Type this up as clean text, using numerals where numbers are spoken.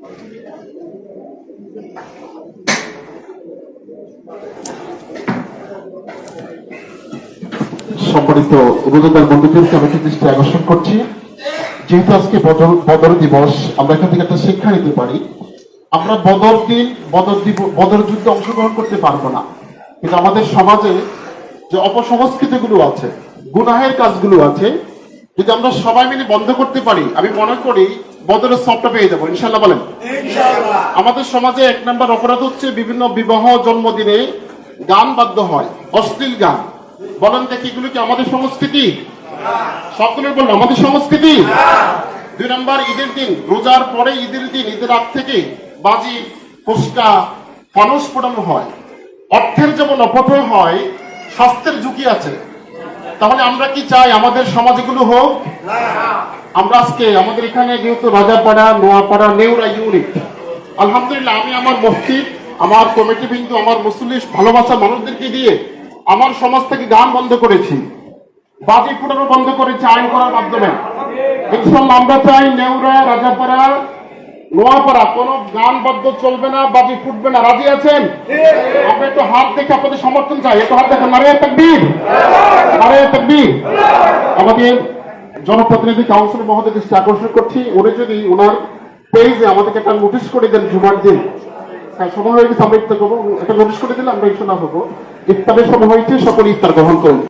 সম্মানিত রোজাদার বন্ধুদেরকে আমি দৃষ্টি আকর্ষণ করছি, যেহেতু আজকে বদর দিবস, আমরা এখান থেকে একটা শিক্ষা নিতে পারি। আমরা বদর যুদ্ধে অংশগ্রহণ করতে পারবো না, কিন্তু আমাদের সমাজে যে অপসংস্কৃতি গুলো আছে, গুনাহের কাজগুলো আছে, যদি আমরা সবাই মিলে বন্ধ করতে পারি, আমি মনে করি বদরের সবটা পেয়ে যাবো ইনশাল্লাহ। বলেন আমাদের সমাজে 1 নম্বর অপরাধ হচ্ছে বিভিন্ন বিবাহ জন্মদিনে গান বাদ্য হয়, অশ্লীল গান। বলেন দেখি এগুলো কি আমাদের সংস্কৃতি? সকলের বলুন আমাদের সংস্কৃতি। 2 নম্বর ঈদের দিন, রোজার পরে ঈদের দিন, ঈদের আগ থেকে বাজি ফুসকা ফানুস পোড়ানো হয়। অর্থের যেমন অপচয় হয়, স্বাস্থ্যের ঝুঁকি আছে। তাহলে আমরা কি চাই আমাদের সমাজ এগুলো হোক? আমরা আজকে আমাদের এখানে যেহেতু রাজাপাড়া, নোয়াপাড়া, নেউরা ইউনিট, আলহামদুলিল্লাহ আমি আমার মসজিদ, আমার কমিটি বিন্দু, আমার মুসলিম ভালোবাসা মানুষদেরকে দিয়ে আমার সমাজ থেকে গান বন্ধ করেছি, বাজি ফুটানো বন্ধ করেছি আইন করার মাধ্যমে। ইনশাআল্লাহ আমরা চাই নেউরা, রাজাপাড়া, নোয়াপাড়া কোনো গান বাদ্য চলবে না, বাজি ফুটবে না। রাজি আছেন? আমরা একটু হাত দেখে আপনাদের সমর্থন চাই, একটু হাত দেখেন। নারে তাকবীর, নারে তাকবীর। আমাদের জনপ্রতিনিধি কাউন্সিলর মহোদয় দৃষ্টি আকর্ষণ করছি, উনি যদি ওনার পেজে আমাদেরকে একটা নোটিশ করে দেন জুমার দিন, সময় হয়ে গেছে আমরা ইফতার করবো, একটা নোটিশ করে দিলে আমরা ইনশাআল্লাহ হবো। ইফতারের সময় হয়েছে, সকলে ইফতার গ্রহণ করুন।